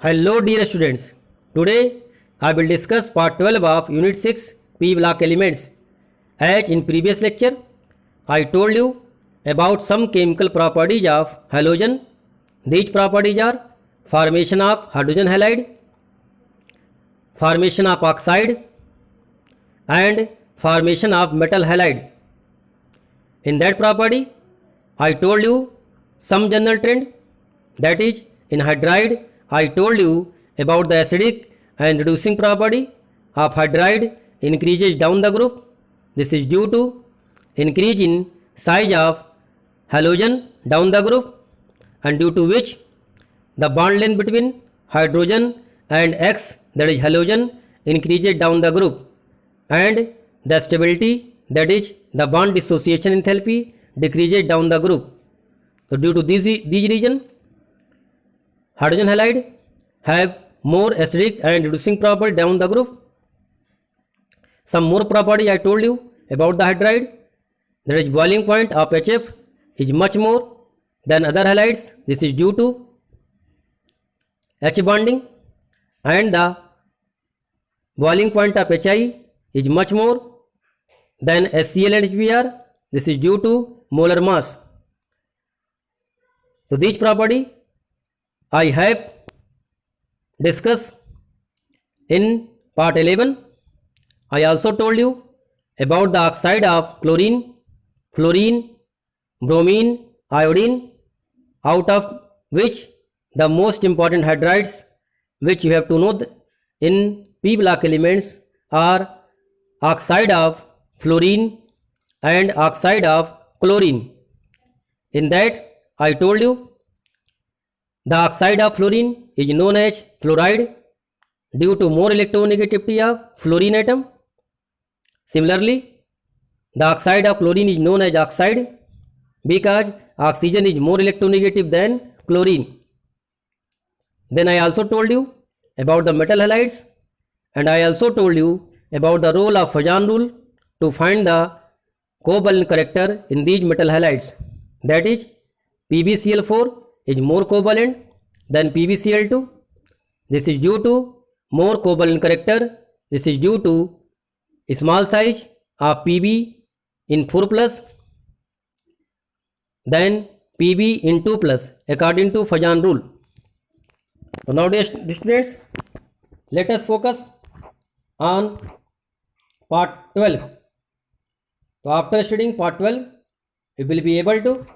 Hello dear students, today I will discuss part 12 of unit 6 P block elements. As in previous lecture, I told you about some chemical properties of halogen. These properties are formation of hydrogen halide, formation of oxide and formation of metal halide. In that property, I told you some general trend, that is in hydride I told you about the acidic and reducing property of hydride increases down the group. This is due to increase in size of halogen down the group, and due to which the bond length between hydrogen and X, that is halogen, increases down the group, and the stability, that is the bond dissociation enthalpy, decreases down the group. So due to these reasons, hydrogen halide have more acidic and reducing property down the group. Some more property I told you about the hydride, that is boiling point of HF is much more than other halides. This is due to H bonding, and the boiling point of HI is much more than HCl and HBr. This is due to molar mass. So these property I have discussed in part 11. I also told you about the oxide of chlorine, fluorine, bromine, iodine, out of which the most important hydrides which you have to know in P block elements are oxide of fluorine and oxide of chlorine. In that I told you the oxide of fluorine is known as fluoride due to more electronegativity of fluorine atom. Similarly, the oxide of chlorine is known as oxide because oxygen is more electronegative than chlorine. Then I also told you about the metal halides, and I also told you about the role of Fajan rule to find the covalent character in these metal halides. That is, PbCl4 is more covalent than PbCl2. This is due to more covalent character. This is due to small size of Pb in 4 plus than Pb in 2 plus according to Fajan rule. So now dear students, let us focus on part 12. So after studying part 12, we will be able to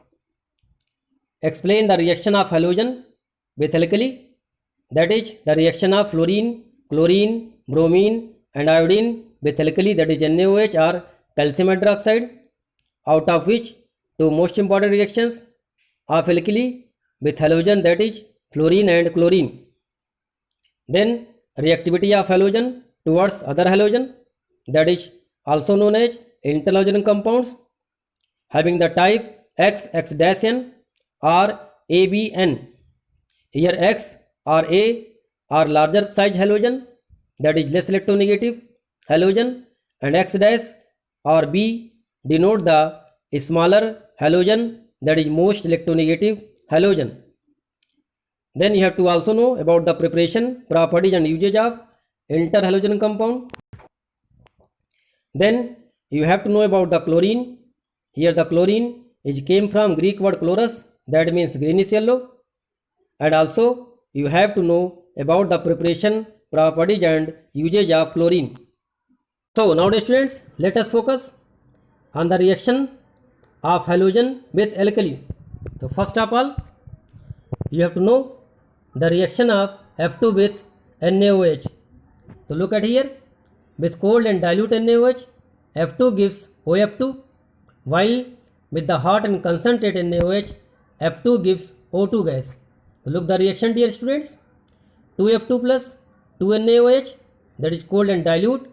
explain the reaction of halogen with alkali, that is the reaction of fluorine, chlorine, bromine and iodine with alkali, that is NaOH or calcium hydroxide, out of which two most important reactions of alkali with halogen, that is fluorine and chlorine. Then reactivity of halogen towards other halogen, that is also known as interhalogen compounds having the type XX-N or ABN. Here X or A are larger size halogen, that is less electronegative halogen, and X dash or B denote the smaller halogen, that is most electronegative halogen. Then you have to also know about the preparation, properties and usage of interhalogen compound. Then you have to know about the chlorine. Here the chlorine is came from Greek word chloros, that means greenish yellow, and also you have to know about the preparation, properties and usage of chlorine. So now students, let us focus on the reaction of halogen with alkali. So first of all, you have to know the reaction of F2 with NaOH. So look at here, with cold and dilute NaOH, F2 gives OF2, while with the hot and concentrate NaOH, F2 gives O2 gas. So look the reaction dear students, 2F2 plus 2NaOH, that is cold and dilute,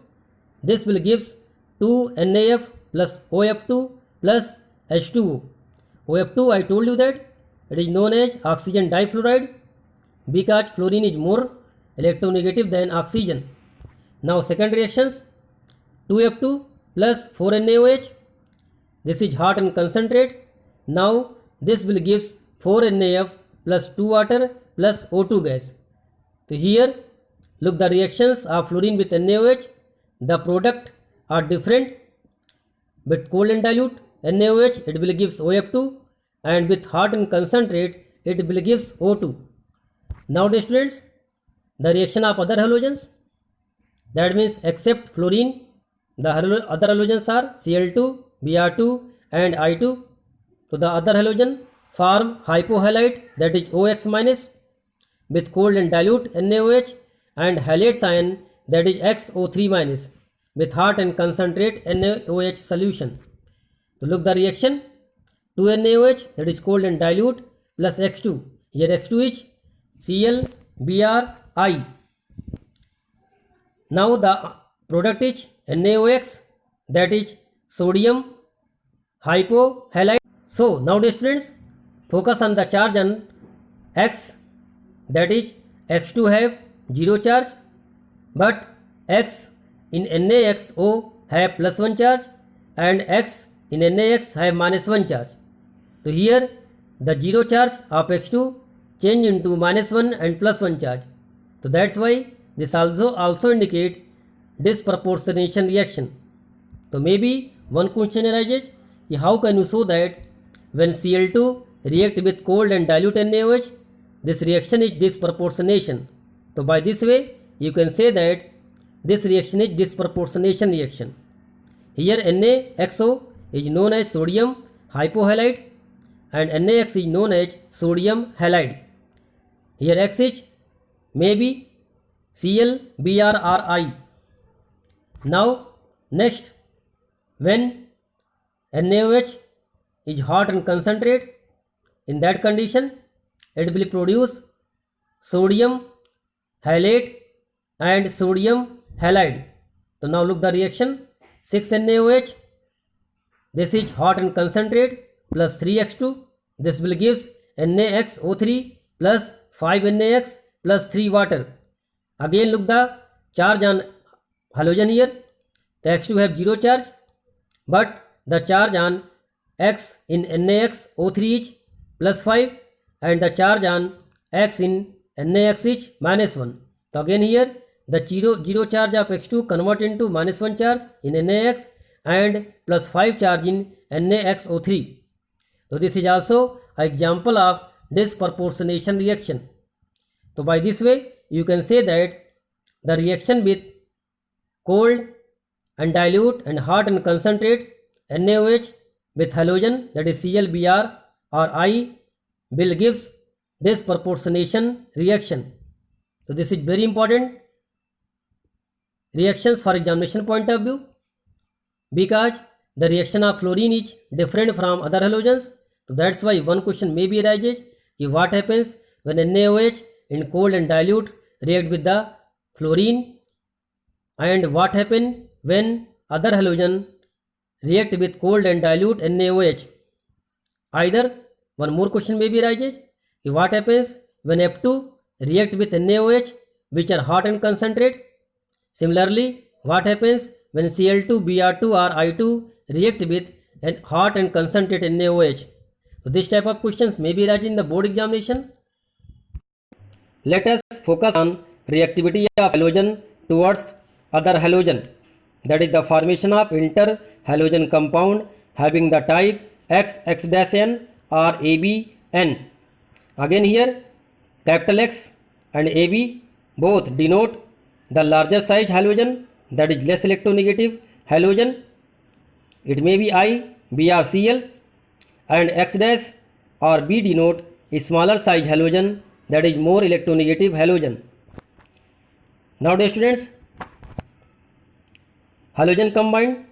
this will gives 2NaF plus OF2 plus H2O. OF2 I told you that it is known as oxygen difluoride because fluorine is more electronegative than oxygen. Now second reactions, 2F2 plus 4NaOH, this is hot and concentrate. Now this will gives 4NaF plus 2 water plus O2 gas. So here look the reactions of fluorine with NaOH. The product are different. With cold and dilute NaOH it will gives OF2, and with hot and concentrate it will gives O2. Now dear students, the reaction of other halogens, that means except fluorine, the other halogens are Cl2, Br2 and I2. So the other halogen form hypohalite, that is OX minus, with cold and dilute NaOH, and halate ion, that is XO3 minus, with hot and concentrate NaOH solution. So look the reaction, 2 NaOH, that is cold and dilute, plus X2. Here X2 is Cl Bri. Now the product is NaOX, that is sodium hypohalite. So now dear students, focus on the charge on X, that is X2 have 0 charge, but X in NaXO have plus 1 charge and X in NaX have minus 1 charge. So here the 0 charge of X2 change into minus 1 and plus 1 charge. So that's why this also indicate disproportionation reaction. So maybe one question arises, how can you show that when Cl2 react with cold and dilute NaOH, this reaction is disproportionation. So by this way you can say that this reaction is disproportionation reaction. Here NaXO is known as sodium hypohalite and NaX is known as sodium halide. Here X is maybe Cl Br or I. Now next, when NaOH is hot and concentrate, in that condition it will produce sodium halate and sodium halide. So now look the reaction, 6 NaOH, this is hot and concentrate, plus 3X2, this will gives NaXO3 plus 5 NaX plus 3 water. Again look the charge on halogen here, the X2 have 0 charge, but the charge on X in NaXO3 is plus 5 and the charge on X in NaX is minus 1. So again here the 0 charge of X2 convert into minus 1 charge in NaX and plus 5 charge in NaXO3. So this is also an example of disproportionation reaction. So by this way you can say that the reaction with cold and dilute and hot and concentrate NaOH with halogen, that is Cl Br or I, will gives disproportionation reaction. So this is very important reactions for examination point of view, because the reaction of fluorine is different from other halogens. So that's why one question may be arises, what happens when NaOH in cold and dilute react with the fluorine, and what happen when other halogen react with cold and dilute NaOH. Either one more question may be arises, what happens when F2 react with NaOH which are hot and concentrate. Similarly, what happens when Cl2, Br2 or I2 react with hot and concentrate NaOH. So this type of questions may be arising in the board examination. Let us focus on reactivity of halogen towards other halogen, that is the formation of interhalogen compound having the type XX-N or ABN. Again here capital X and AB both denote the larger size halogen, that is less electronegative halogen. It may be I, B or Cl, and X dash or B denote a smaller size halogen, that is more electronegative halogen. Now dear students, halogen combine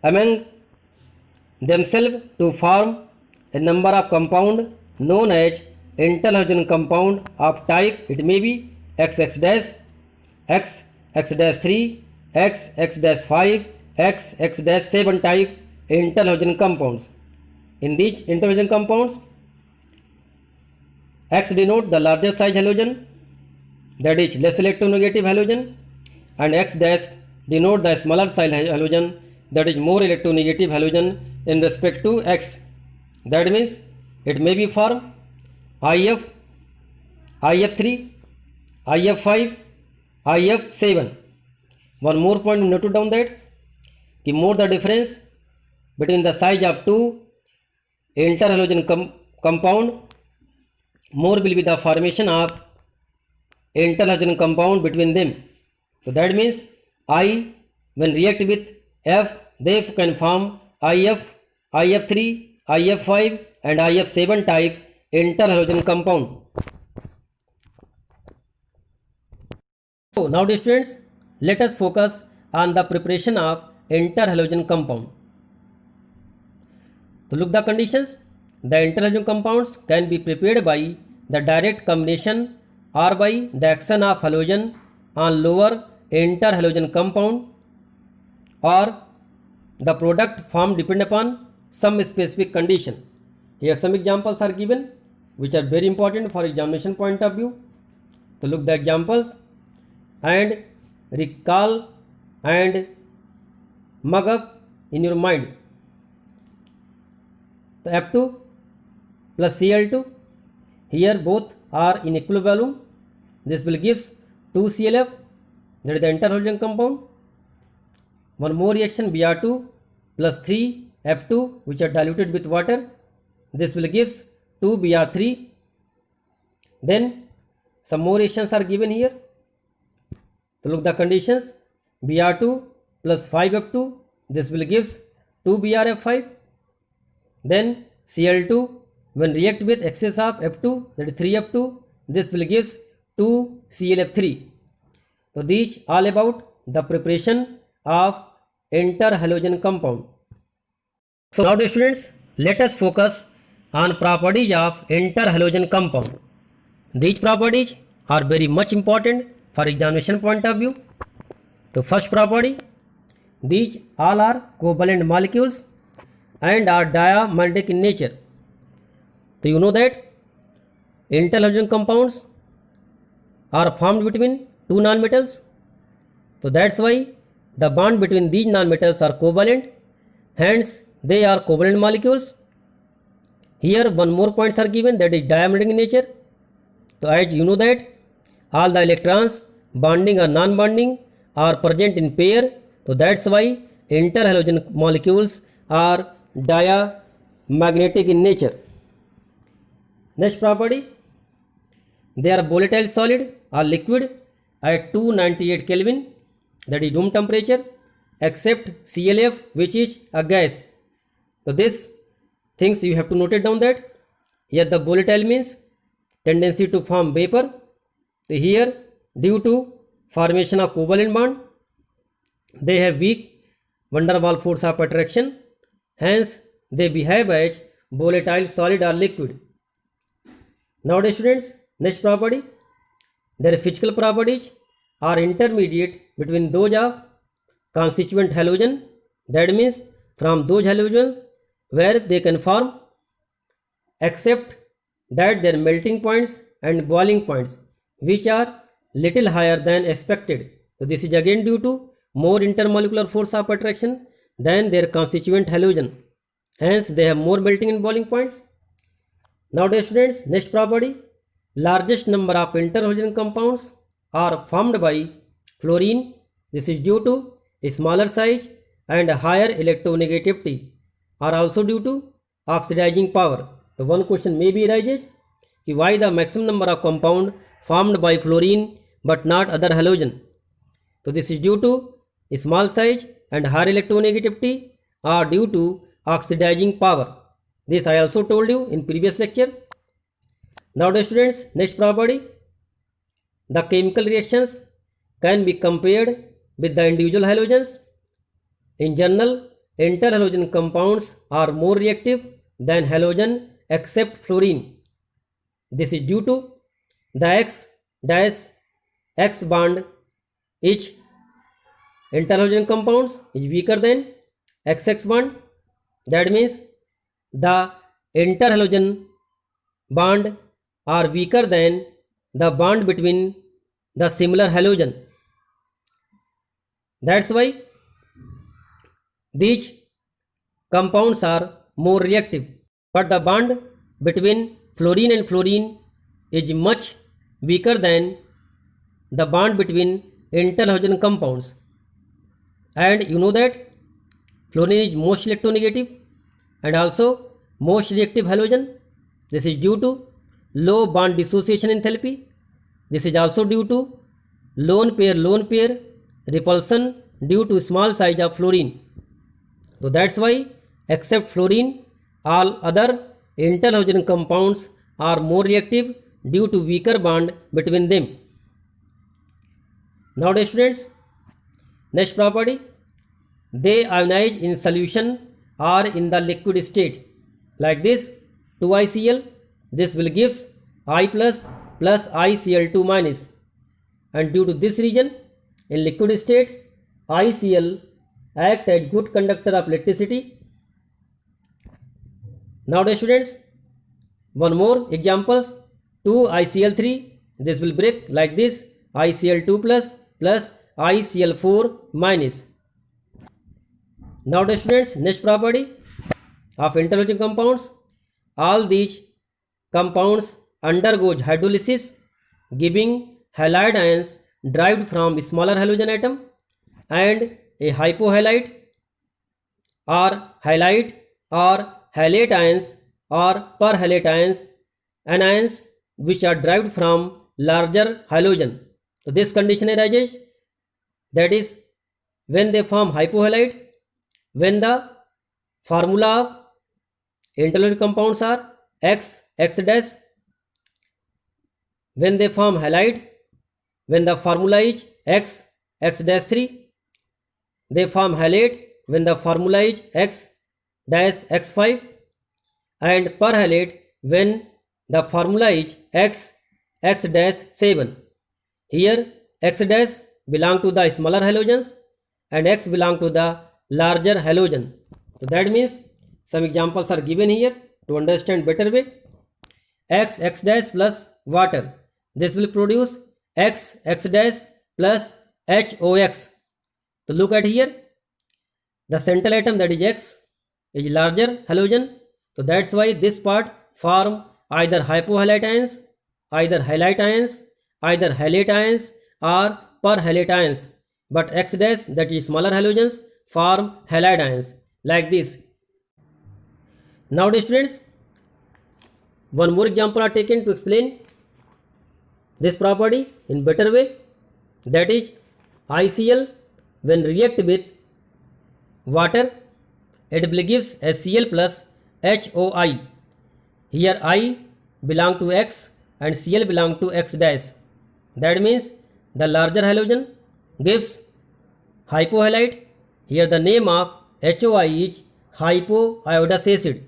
among themselves to form a number of compound known as interhalogen compound of type, it may be XX dash, X, X dash 3, X, X dash 5, X, X dash 7 type interhalogen compounds. In these interhalogen compounds, X denote the larger size halogen, that is less electronegative halogen, and X dash denote the smaller size halogen, that is more electronegative halogen in respect to X. That means it may be form IF, IF3, IF5, IF7. One more point note down that the more the difference between the size of two interhalogen compound, more will be the formation of interhalogen compound between them. So that means I when react with F, they can form IF, IF3, IF5 and IF7 type interhalogen compound. So now dear students, let us focus on the preparation of interhalogen compound. To look the conditions, the interhalogen compounds can be prepared by the direct combination or by the action of halogen on lower interhalogen compound, or the product formed depend upon some specific condition. Here some examples are given which are very important for examination point of view. To look the examples and recall and mug up in your mind. The F2 plus Cl2, here both are in equal volume. This will gives 2ClF, that is the interhalogen compound. One more reaction, Br2 plus 3F2, which are diluted with water. This will gives 2Br3. Then some more reactions are given here. To look the conditions, Br2 plus 5F2, this will gives 2BrF5. Then Cl2 when react with excess of F2, that is 3F2, this will gives 2ClF3. So these all about the preparation of interhalogen compound. So now dear students, let us focus on properties of interhalogen compound. These properties are very much important for examination point of view. The first property, these all are covalent molecules and are diamagnetic in nature. So you know that interhalogen compounds are formed between two nonmetals. So that's why the bond between these nonmetals are covalent, hence they are covalent molecules. Here one more points are given, that is diamagnetic in nature. So as you know that all the electrons bonding or non-bonding are present in pair. So that's why interhalogen molecules are diamagnetic in nature. Next property, they are volatile solid or liquid at 298 Kelvin, that is room temperature, except ClF, which is a gas. So this things you have to note it down that here the volatile means tendency to form vapor. So here due to formation of covalent bond, they have weak van der Waals force of attraction, hence they behave as volatile solid or liquid. Now dear students, next property, their physical properties are intermediate between those of constituent halogen, that means from those halogens where they can form, except that their melting points and boiling points which are little higher than expected. So this is again due to more intermolecular force of attraction than their constituent halogen, hence they have more melting and boiling points. Now dear students, next property, largest number of interhalogen compounds are formed by fluorine. This is due to a smaller size and a higher electronegativity, are also due to oxidizing power. So one question may be arises, why the maximum number of compound formed by fluorine but not other halogen. So this is due to a small size and higher electronegativity, are due to oxidizing power. This I also told you in previous lecture. Now dear students, next property, the chemical reactions can be compared with the individual halogens. In general, interhalogen compounds are more reactive than halogen except fluorine. This is due to the X bond each interhalogen compounds is weaker than XX bond. That means the interhalogen bond are weaker than the bond between the similar halogen. That's why these compounds are more reactive. But the bond between fluorine and fluorine is much weaker than the bond between interhalogen compounds. And you know that fluorine is most electronegative and also most reactive halogen. This is due to low bond dissociation enthalpy. This is also due to lone pair repulsion due to small size of fluorine. So that's why except fluorine, all other interhalogen compounds are more reactive due to weaker bond between them. Now dear students, next property, they ionize in solution or in the liquid state. Like this, 2ICl, this will gives I plus ICl2 minus. And due to this reason, in liquid state, ICl act as good conductor of electricity. Now dear students, one more examples, 2ICl3, this will break like this, ICl2 plus ICl4 minus. Now dear students, next property of interhalogen compounds, all these compounds undergoes hydrolysis giving halide ions derived from smaller halogen atom and a hypohalite or halide or halate ions or perhalate ions, anions which are derived from larger halogen. So this condition arises, that is when they form hypohalite, when the formula of interhalogen compounds are X dash, when they form halide, when the formula is X dash 3, they form halate when the formula is X dash X5, and perhalate when the formula is X dash 7. Here X dash belong to the smaller halogens and X belong to the larger halogen. So that means some examples are given here to understand better way. X dash plus water, this will produce X dash plus HOX. So look at here, the central atom, that is X, is larger halogen. So that's why this part form either hypohalite ions, either halite ions, either halate ions or perhalate ions. But X dash, that is smaller halogens, form halide ions like this. Now dear students, one more example are taken to explain this property in better way, that is ICl when react with water, it will gives HCl plus HOI. Here I belong to X and Cl belong to X dash. That means the larger halogen gives hypohalite. Here the name of HOI is hypoiodous acid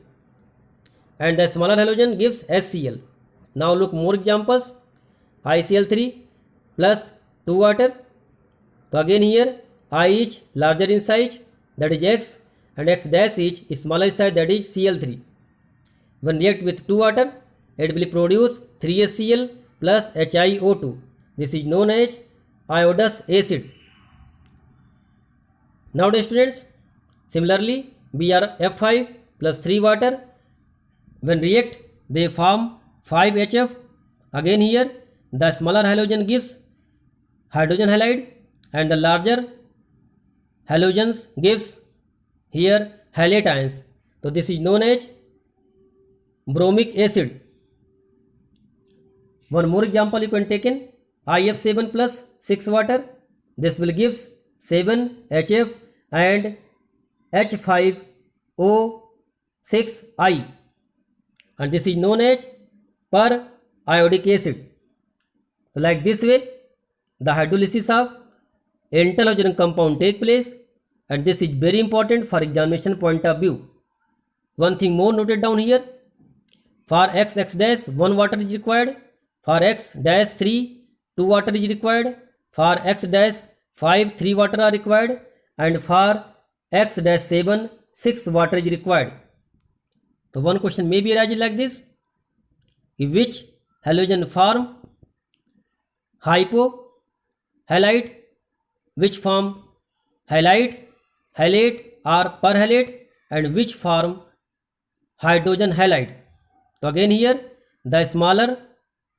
and the smaller halogen gives HCl. Now look more examples, ICl3 plus 2 water. So again here I is larger in size, that is X, and X dash is smaller in size, that is Cl3. When react with 2 water, it will produce 3HCl plus HiO2. This is known as iodous acid. Now dear students, similarly BrF5 plus 3 water, when react they form 5HF. Again here the smaller halogen gives hydrogen halide and the larger halogens gives here halate ions. So this is known as bromic acid. One more example you can take in IF7 plus 6 water. This will gives 7HF and H5O6I, and this is known as periodic acid. So like this way the hydrolysis of interhalogen compound take place, and this is very important for examination point of view. One thing more noted down here, for X dash 1 water is required, for X dash 3 2 water is required, for X dash 5 3 water are required, and for X dash 7 6 water is required. So one question may be arising like this, which halogen form hypohalite, which form halide, halate or perhalate, and which form hydrogen halide. So again here the smaller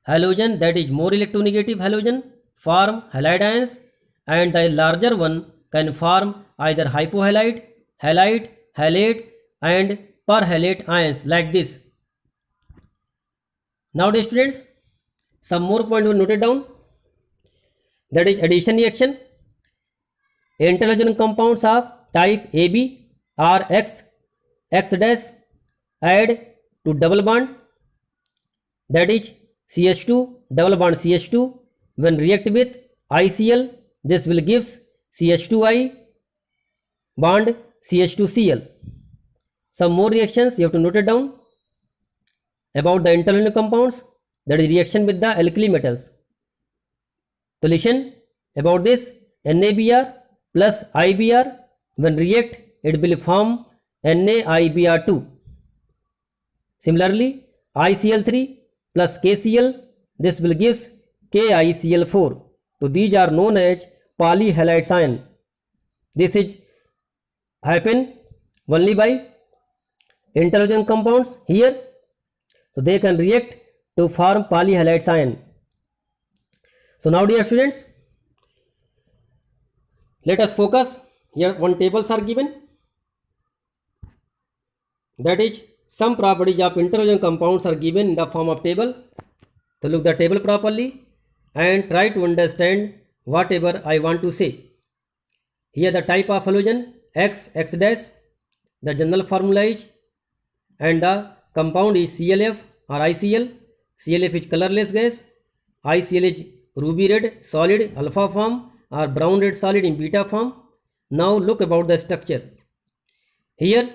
halogen, that is more electronegative halogen, form halide ions, and the larger one can form either hypohalide, halide, halate, and perhalate ions like this. Now, dear students, some more point we noted down. That is addition reaction. Interhalogen compounds of type AB or X dash add to double bond, that is CH2 double bond CH2. When react with ICl, this will gives CH2I bond CH2Cl. Some more reactions you have to note it down about the interhalogen compounds, that is reaction with the alkali metals. So listen about this. NaBr plus IBr, when react it will form NaIBr2. Similarly, ICl3 plus KCl, this will gives KiCl4. So these are known as polyhalide ion. This is happen only by interhalogen compounds here. So they can react to form polyhalide ion. So now, dear students, let us focus. Here one tables are given. That is, some properties of interhalogen compounds are given in the form of table. So look the table properly and try to understand whatever I want to say. Here the type of halogen X dash, the general formula is, and the compound is ClF or ICl. ClF is colorless gas, ICl is ruby red solid alpha form or brown red solid in beta form. Now look about the structure. Here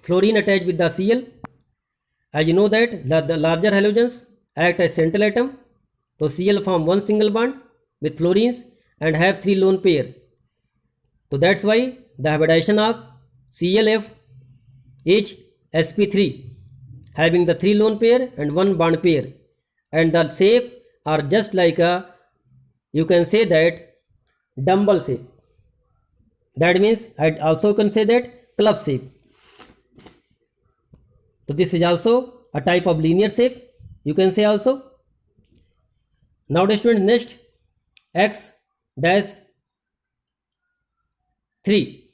fluorine attached with the Cl. As you know that the larger halogens act as central atom. So Cl form one single bond with fluorines and have 3 lone pair. So that's why the hybridization of ClF is sp3, having the 3 lone pair and 1 bond pair, and the shape are just like a, you can say that, dumbbell shape. That means I also can say that club shape. So this is also a type of linear shape, you can say also. Now the students, next X dash 3,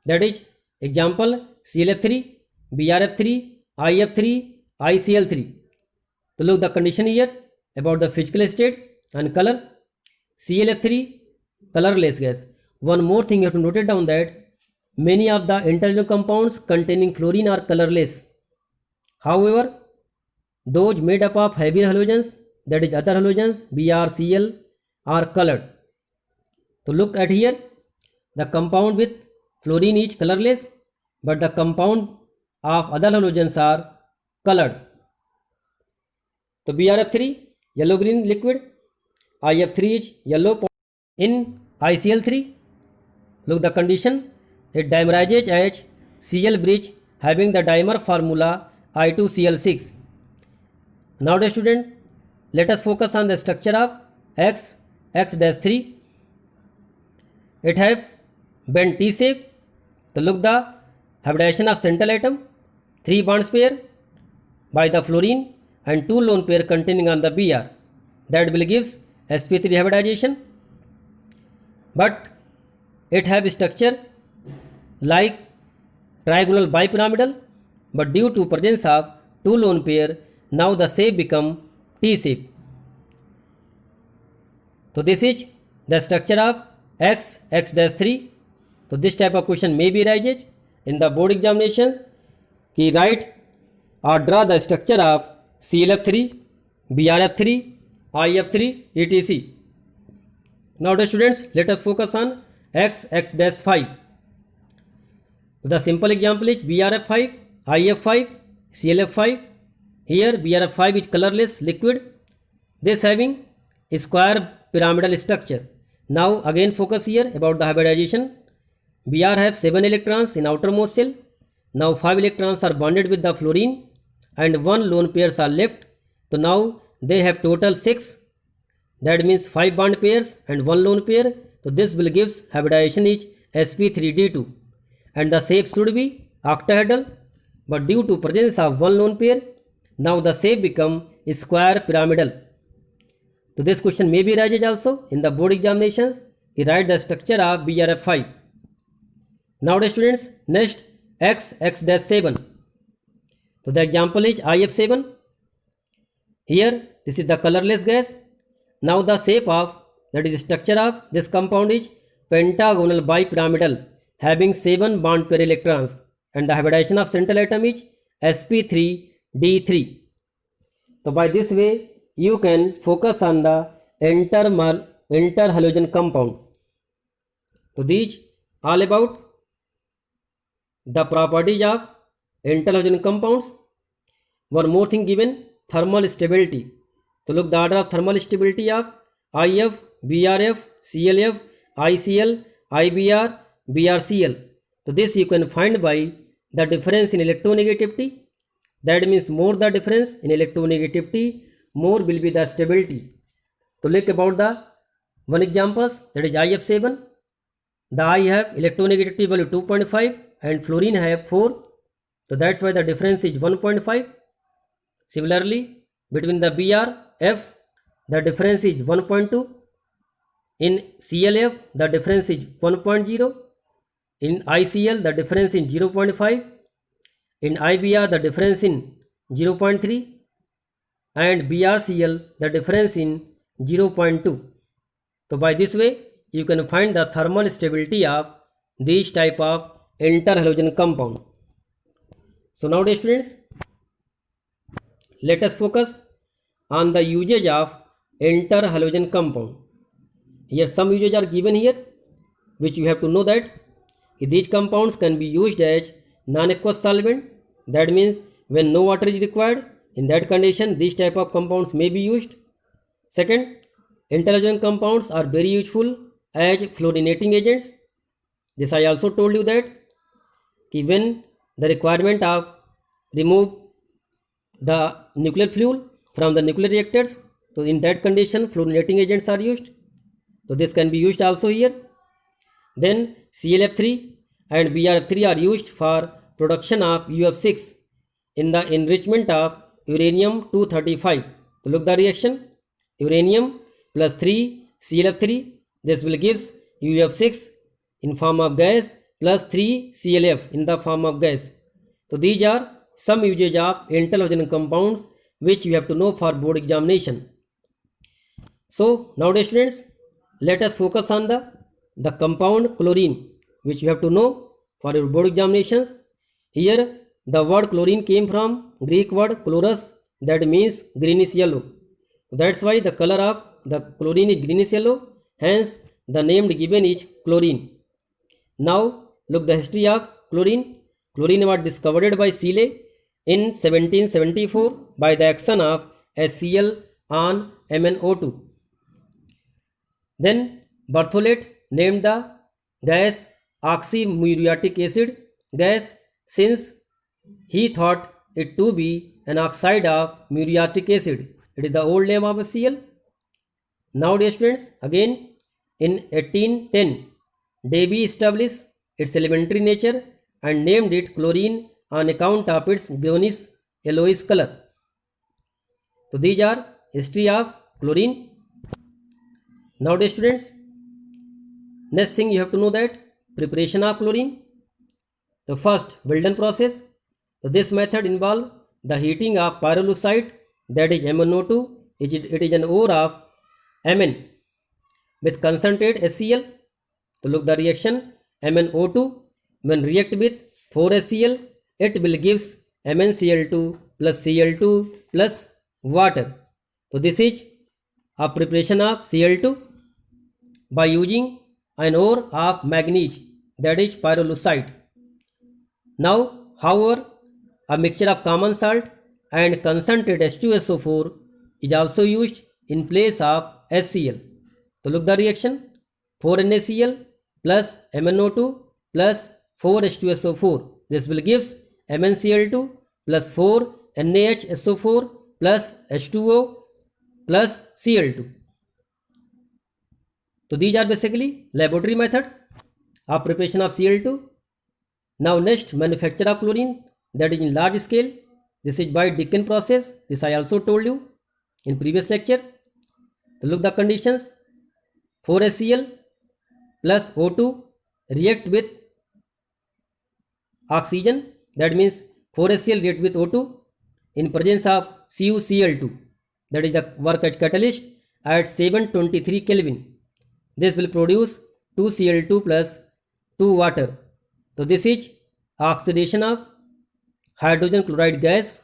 that is example ClF3, BrF3, IF3, ICl3. So look the condition here about the physical state and color. ClF3 colorless gas. One more thing you have to note it down, that many of the interhalogen compounds containing fluorine are colorless. However, those made up of heavier halogens, that is other halogens Br, Cl, are colored. So look at here, the compound with fluorine is colorless, but the compound of other halogens are colored. So BrF3 yellow green liquid, IF3 is yellow. In ICl3, look the condition, it dimerizes as Cl bridge having the dimer formula I2Cl6. Now the student, let us focus on the structure of X-3. It have bent T shape. So look the hybridization of central atom, 3 bonds pair by the fluorine and 2 lone pair containing on the Br. That will gives sp3 hybridization. But it have structure like trigonal bipyramidal, but due to presence of 2 lone pair, now the shape become T shape. So this is the structure of X-3. So this type of question may be raised in the board examinations. Ki write or draw the structure of ClF3, BrF3, IF3, etc. Now the students, let us focus on X-5. The simple example is BrF5, IF5, ClF5. Here BrF5 is colorless liquid. This having a square pyramidal structure. Now again focus here about the hybridization. Br have 7 electrons in outermost shell. Now 5 electrons are bonded with the fluorine and 1 lone pairs are left. So now they have total 6. That means 5 bond pairs and 1 lone pair. So this will gives hybridization is sp3d2. And the shape should be octahedral, but due to presence of 1 lone pair, now the shape become square pyramidal. So this question may be raised also in the board examinations. He write the structure of BRF5. Now the students, next X-7. So the example is IF7. Here this is the colorless gas. Now the shape of, that is the structure of this compound is pentagonal bipyramidal having 7 bond pair electrons, and the hybridization of central atom is sp3d3. So by this way you can focus on the interhalogen compound. So these all about the properties of interhalogen compounds. One more thing given, thermal stability. So look the order of thermal stability of IF, BRF, CLF, ICL, IBR, BRCL. So this you can find by the difference in electronegativity. That means more the difference in electronegativity, more will be the stability. So look about the one examples, that is IF7. The I have electronegativity value 2.5 and fluorine have 4. So that's why the difference is 1.5. Similarly, between the BRF, the difference is 1.2. In CLF, the difference is 1.0. In ICL, the difference is 0.5. In IBR, the difference in 0.3. And BRCL, the difference in 0.2. So by this way, you can find the thermal stability of these type of interhalogen compound. So now dear students, let us focus on the usage of interhalogen compound. Here some usages are given here, which you have to know that these compounds can be used as non-aqueous solvent. That means when no water is required, in that condition these type of compounds may be used. Second, interhalogen compounds are very useful as fluorinating agents. This I also told you that when the requirement of remove the nuclear fuel from the nuclear reactors, so in that condition fluorinating agents are used. So this can be used also here. Then ClF3 and BrF3 are used for production of UF6 in the enrichment of uranium 235. So look the reaction, uranium plus 3 ClF3, this will gives UF6 in form of gas plus 3 ClF in the form of gas. So these are some usage of interhalogen compounds which you have to know for board examination. So nowadays students, let us focus on the compound chlorine, which you have to know for your board examinations. Here the word chlorine came from Greek word chlorus, that means greenish yellow. That's why the color of the chlorine is greenish yellow, hence the name given is chlorine. Now look the history of chlorine. Chlorine was discovered by Seeley in 1774 by the action of HCl on MnO2. Then Berthollet named the gas oxymuriatic acid gas since he thought it to be an oxide of muriatic acid. It is the old name of HCl. Now dear students, again in 1810 Davy established its elementary nature and named it chlorine on account of its greenish yellowish color. So these are history of chlorine. Now dear students, next thing you have to know that preparation of chlorine. The first Wilden process. So this method involves the heating of pyrolusite, that is MnO2. It is an ore of Mn with concentrated HCl. So look the reaction, MnO2 when react with 4HCl, it will gives MnCl2 plus Cl2 plus water. So this is a preparation of Cl2 by using an ore of manganese, that is pyrolusite. Now however, a mixture of common salt and concentrated H2SO4 is also used in place of HCl. So look the reaction, 4NaCl plus MnO2 plus 4H2SO4. This will gives MnCl2 plus 4NaHSO4 plus H2O plus Cl2. So these are basically laboratory method of preparation of Cl2. Now next, manufacture of chlorine, that is in large scale. This is by Deakin process. This I also told you in previous lecture. So look the conditions. 4HCl plus O2 react with oxygen, that means 4HCl react with O2 in presence of CuCl2, that is the work as catalyst at 723 Kelvin. This will produce 2Cl2 plus 2 water. So this is oxidation of hydrogen chloride gas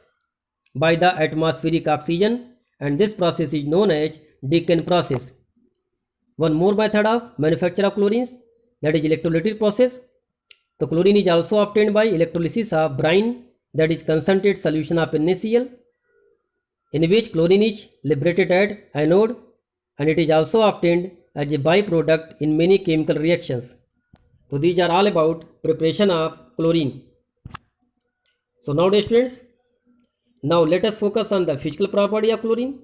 by the atmospheric oxygen, and this process is known as Deacon process. One more method of manufacture of chlorines, that is electrolytic process. The chlorine is also obtained by electrolysis of brine, that is concentrated solution of NaCl, in which chlorine is liberated at anode, and it is also obtained as a byproduct in many chemical reactions. So these are all about preparation of chlorine. So now dear students, now let us focus on the physical property of chlorine.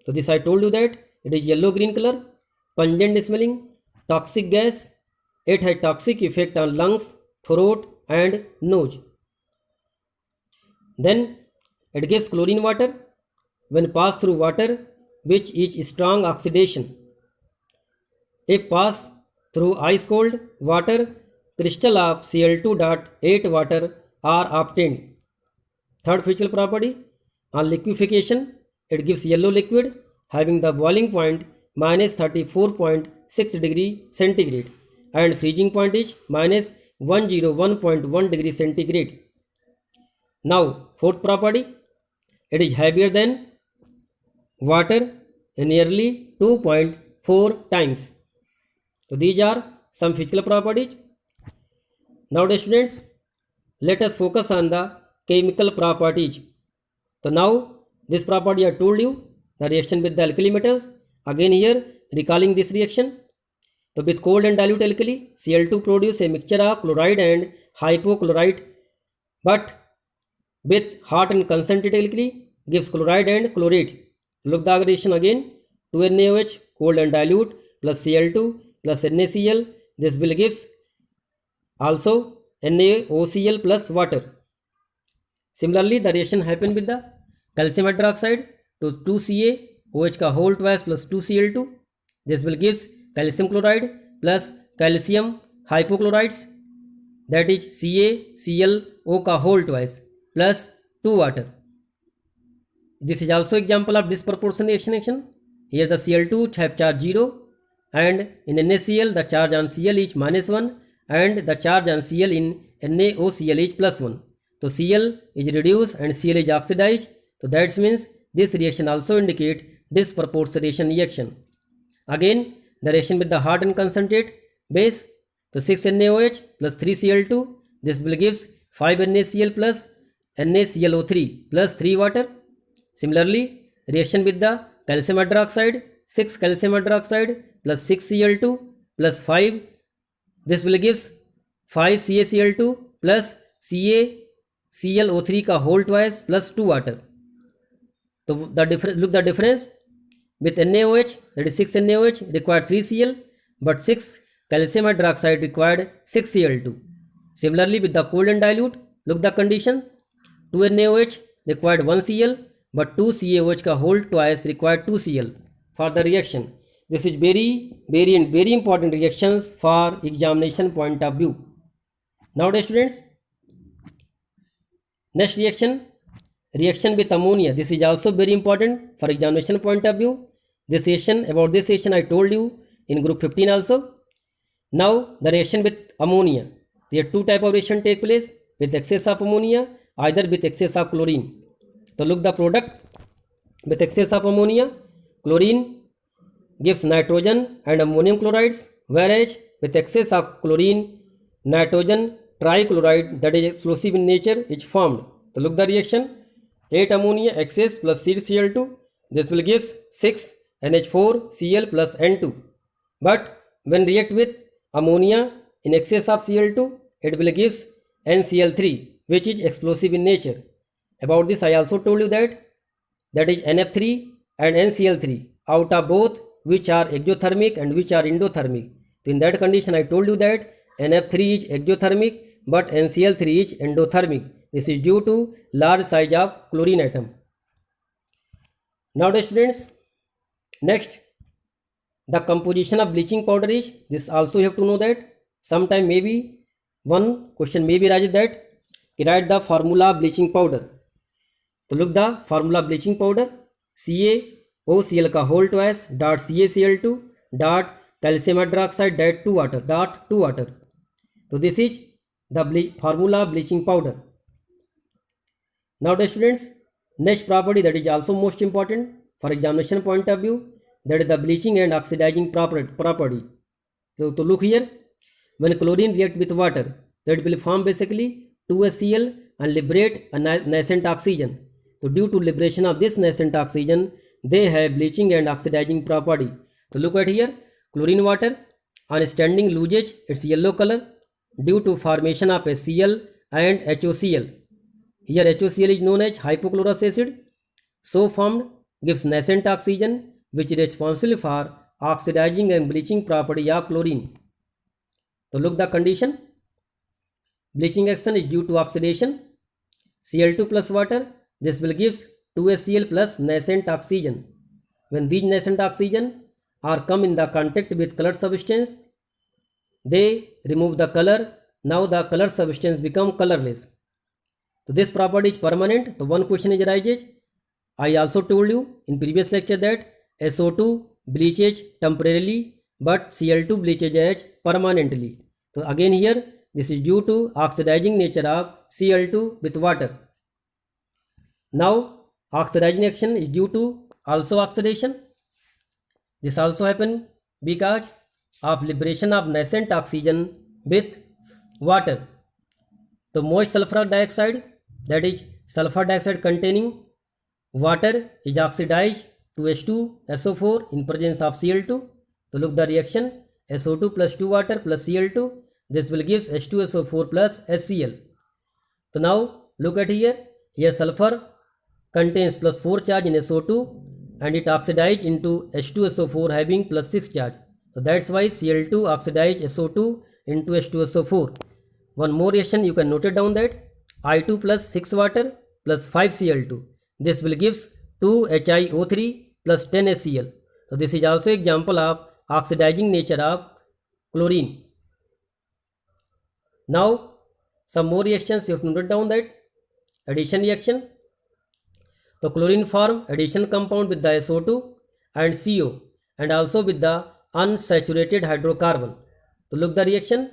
So this I told you that it is yellow green color, pungent smelling, toxic gas. It has toxic effect on lungs, throat and nose. Then it gives chlorine water when passed through water which is strong oxidation. If passed through ice cold water, crystal of Cl2.8 water are obtained. Third physical property, on liquefaction, it gives yellow liquid having the boiling point minus 34.6 degree centigrade and freezing point is minus 101.1 degree centigrade. Now fourth property, it is heavier than water nearly 2.4 times. So these are some physical properties. Now dear students, let us focus on the chemical properties. So now this property I told you, the reaction with the alkali metals. Again here recalling this reaction. So with cold and dilute alkali, Cl2 produce a mixture of chloride and hypochlorite, but with hot and concentrated alkali gives chloride and chlorate. Look the reaction again, 2NaOH cold and dilute plus Cl2 plus NaCl, this will gives also NaOCl plus water. Similarly the reaction happen with the calcium hydroxide to 2Ca OH ka whole twice plus 2Cl2, this will gives calcium chloride plus calcium hypochlorites, that is CaClO ka whole twice plus 2 water. This is also example of disproportionate reaction. Here the Cl2 have charge 0 and in NaCl the charge on Cl is -1 and the charge on Cl in NaOCl is +1. So Cl is reduced and Cl is oxidized. So that means this reaction also indicate disproportionation reaction. Again the reaction with the hot and concentrate base. So 6NaOH plus 3Cl2, this will gives 5NaCl plus NaClO3 plus 3 water. Similarly reaction with the calcium hydroxide, 6 calcium hydroxide plus 6 Cl2 plus 5, this will gives 5 CaCl2 plus CaClO3 ka whole twice plus 2 water. So the difference, look the difference with NaOH, that is 6 NaOH required 3 Cl, but 6 calcium hydroxide required 6 Cl2. Similarly with the cold and dilute, look the condition, 2 NaOH required 1 Cl, but 2 CaOH ka whole twice required 2 Cl for the reaction. This is very important reactions for examination point of view. Now dear students, next reaction with ammonia. This is also very important for examination point of view. This reaction I told you in group 15 also. Now the reaction with ammonia. There are two type of reaction take place, with excess of ammonia, either with excess of chlorine. So look the product. With excess of ammonia, chlorine gives nitrogen and ammonium chlorides, whereas with excess of chlorine, nitrogen trichloride, that is explosive in nature, is formed. So look the reaction, 8 ammonia excess plus 6 Cl2, this will give 6 NH4 Cl plus N2. But when react with ammonia in excess of Cl2, it will give NCl3, which is explosive in nature. About this I also told you that is NF3 and NCl3, out of both which are exothermic and which are endothermic. So in that condition I told you that NF3 is exothermic but NCl3 is endothermic. This is due to large size of chlorine atom. Now the students, Next, the composition of bleaching powder is, this also you have to know that. Sometime maybe one question may be raised that write the formula of bleaching powder. तो look the formula bleaching powder, CaOCl का whole twice dot CaCl2 dot calcium hydroxide dot 2 water. So this is the formula of bleaching powder. Now the students, next property that is also most important for examination point of view, that is the bleaching and oxidizing property. So to look here, when chlorine react with water, that will form basically 2HCl and liberate a nascent oxygen. So due to liberation of this nascent oxygen, they have bleaching and oxidizing property. So look at here, chlorine water on standing loses its yellow color due to formation of HCl and HOCl. Here HOCl is known as hypochlorous acid. So formed gives nascent oxygen which is responsible for oxidizing and bleaching property of chlorine. So look the condition. Bleaching action is due to oxidation. Cl2 plus water, this will gives 2HCl plus nascent oxygen. When these nascent oxygen are come in the contact with colored substance, they remove the color. Now the colored substance become colorless. So this property is permanent. So one question is arises. I also told you in previous lecture that SO2 bleaches temporarily but Cl2 bleaches as permanently. So again here this is due to oxidizing nature of Cl2 with water. Now oxidizing action is due to also oxidation. This also happen because of liberation of nascent oxygen with water. So moist sulfur dioxide, that is sulfur dioxide containing water, is oxidized to H2SO4 in presence of Cl2. So look the reaction, SO2 plus 2 water plus Cl2, this will gives H2SO4 plus HCl. So now look at here, sulfur contains plus 4 charge in SO2 and it oxidized into H2SO4 having plus 6 charge. So that's why Cl2 oxidized SO2 into H2SO4. One more reaction you can note it down that I2 plus 6 water plus 5 Cl2. This will gives 2 HiO3 plus 10 HCl. So this is also example of oxidizing nature of chlorine. Now some more reactions you have to note down that addition reaction. So chlorine form addition compound with the SO2 and CO and also with the unsaturated hydrocarbon. So look the reaction,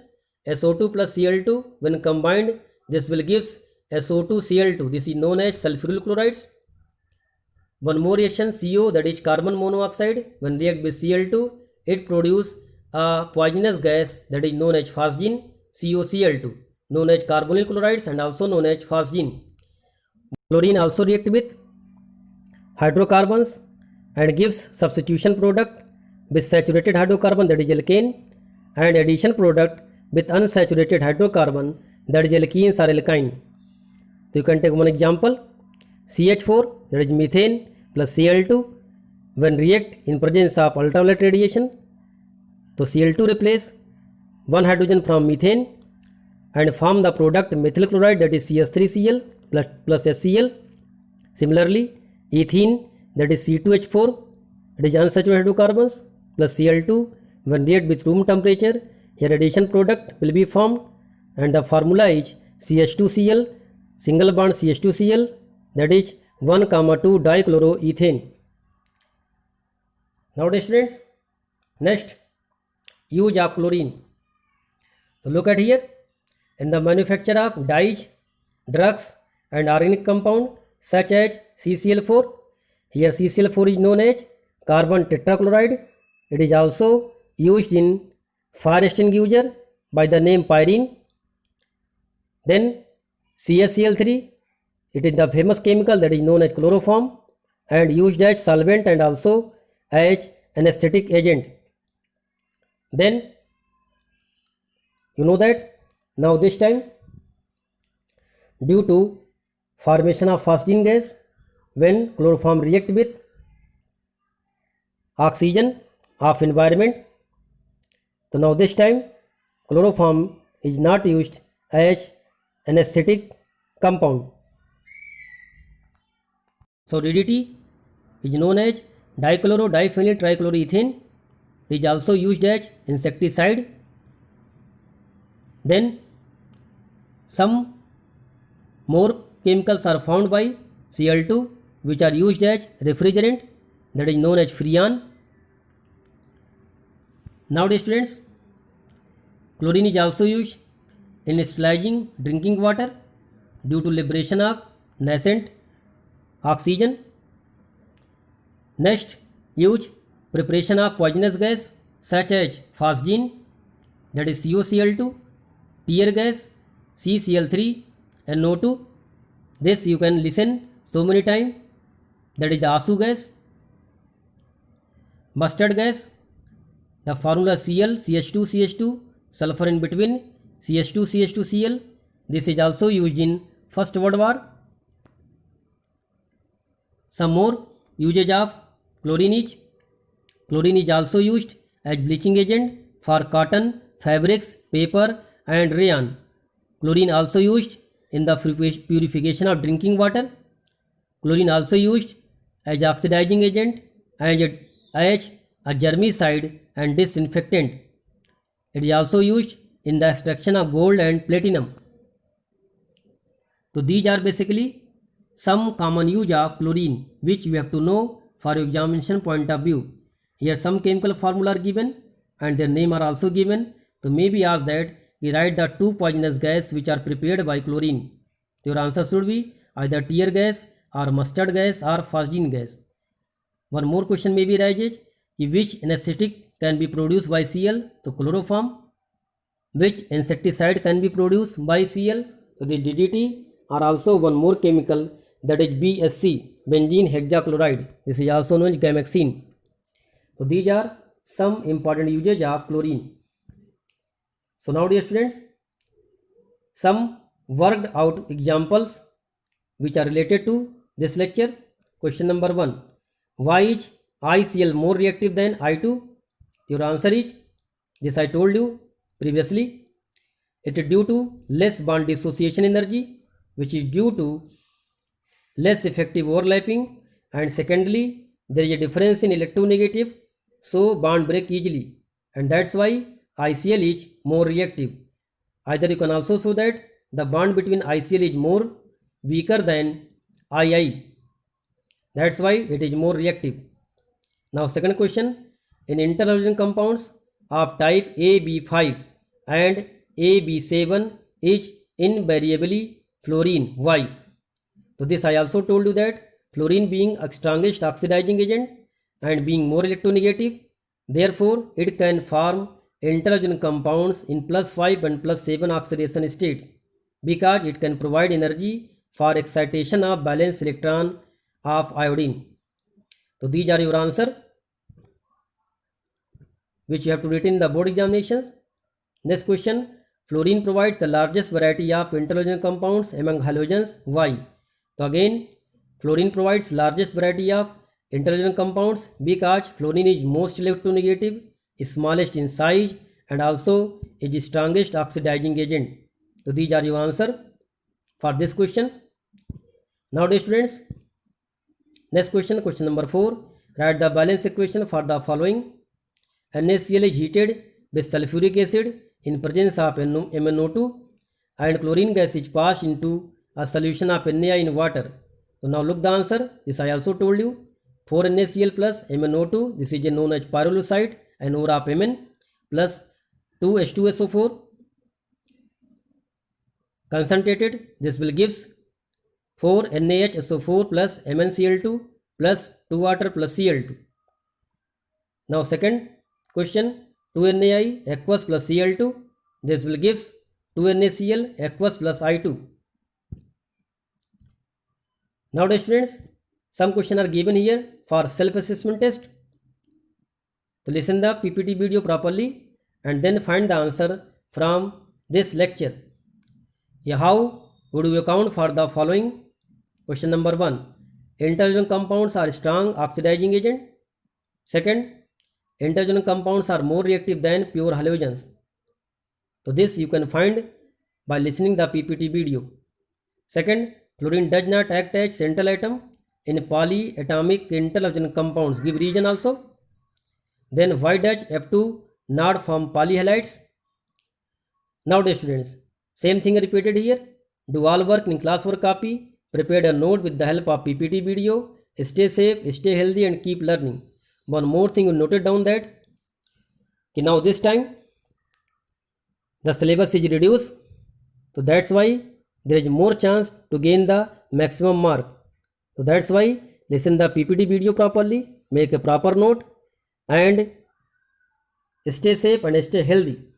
SO2 plus Cl2 when combined, this will gives SO2Cl2. This is known as sulfuryl chlorides. One more reaction, CO, that is carbon monoxide, when react with Cl2, it produces a poisonous gas that is known as phosgene, COCl2, known as carbonyl chlorides and also known as phosgene. Chlorine also react with hydrocarbons and gives substitution product with saturated hydrocarbon, that is alkane, and addition product with unsaturated hydrocarbon, that is alkenes or alkyne. So you can take one example, CH4, that is methane plus Cl2 when react in presence of ultraviolet radiation. So Cl2 replace one hydrogen from methane and form the product methyl chloride, that is CH3Cl plus HCl. Similarly, ethene, that is C2H4, it is unsaturated hydrocarbons plus Cl2 when react with room temperature, here addition product will be formed and the formula is CH2Cl single bond CH2Cl, that is 1, 2 dichloroethane. Now students, next use of chlorine. So look at here, in the manufacture of dyes, drugs and organic compound such as CCl4, here CCl4 is known as carbon tetrachloride. It is also used in fire extinguisher by the name pyrene. Then CaCl3, it is the famous chemical that is known as chloroform and used as solvent and also as anesthetic agent. Then you know that now this time due to formation of phosgene gas when chloroform react with oxygen of environment, so now this time chloroform is not used as anesthetic compound. So DDT is known as Dichloro-diphenyl trichloroethane is also used as insecticide. Then some more chemicals are found by Cl2 which are used as refrigerant, that is known as freon. Now dear students, chlorine is also used in sterilizing drinking water due to liberation of nascent oxygen. Next, use preparation of poisonous gas such as phosgene, that is COCl2, tear gas CCl3, and NO2. This you can listen so many times, that is the ASU gas. Mustard gas, the formula Cl CH2 CH2, sulfur in between CH2 CH2 Cl. This is also used in First World War. Some more usage of chlorine is also used as bleaching agent for cotton, fabrics, paper and rayon. Chlorine also used in the purification of drinking water. Chlorine also used as oxidizing agent and as a germicide and disinfectant. It is also used in the extraction of gold and platinum. So these are basically some common use of chlorine which you have to know for examination point of view. Here some chemical formula are given and their name are also given. So maybe ask that we write the two poisonous gas which are prepared by chlorine. So your answer should be either tear gas or mustard gas or phosgene gas. One more question maybe arises, which anesthetic can be produced by Cl? So chloroform. Which insecticide can be produced by Cl? So the DDT, or also one more chemical, that is BSC, benzene hexachloride. This is also known as gamexine. So these are some important uses of chlorine. So now dear students, some worked out examples which are related to this lecture. Question number 1. Why is ICl more reactive than I2? Your answer is, this I told you previously, it is due to less bond dissociation energy, which is due to less effective overlapping, and secondly there is a difference in electronegative, so bond break easily, and that's why ICl is more reactive. Either you can also show that the bond between ICl is more weaker than II, that's why it is more reactive. Now second question, in interhalogen compounds of type AB5 and AB7 is invariably fluorine. Why? So this I also told you that fluorine being a strongest oxidizing agent and being more electronegative, therefore it can form interhalogen compounds in +5 and +7 oxidation state because it can provide energy for excitation of valence electron of iodine. So these are your answer which you have to write in the board examinations. Next question, fluorine provides the largest variety of interhalogen compounds among halogens. Why? So again, fluorine provides largest variety of interhalogen compounds because fluorine is most electronegative, smallest in size, and also is the strongest oxidizing agent. So these are your answer for this question. Now dear students, next question, question number 4. Write the balance equation for the following. NaCl is heated with sulfuric acid in presence of MnO2 and chlorine gas is passed into a solution of NaI in water. So now look the answer. This I also told you. 4NaCl plus MnO2, this is known as pyrolusite and ore of Mn, plus 2H2SO4 concentrated. This will gives 4NaHSO4 plus MnCl2 plus 2 water plus Cl2. Now second question, 2NaI aqueous plus Cl2, this will gives 2NaCl aqueous plus I2. Now dear students, some questions are given here for self-assessment test. So listen the PPT video properly and then find the answer from this lecture. Yeah, how would you account for the following? Question number 1. Interhalogen compounds are strong oxidizing agent. Second, interhalogen compounds are more reactive than pure halogens. So this you can find by listening the PPT video. Second, fluorine does not act as central atom in polyatomic interhalogen compounds. Give reason also. Then why does F2 not form polyhalides? Now dear students, same thing repeated here. Do all work in classwork copy. Prepared a note with the help of PPT video. Stay safe, stay healthy and keep learning. One more thing you noted down that now this time the syllabus is reduced. So that's why there is more chance to gain the maximum mark. So that's why listen the PPT video properly, make a proper note and stay safe and stay healthy.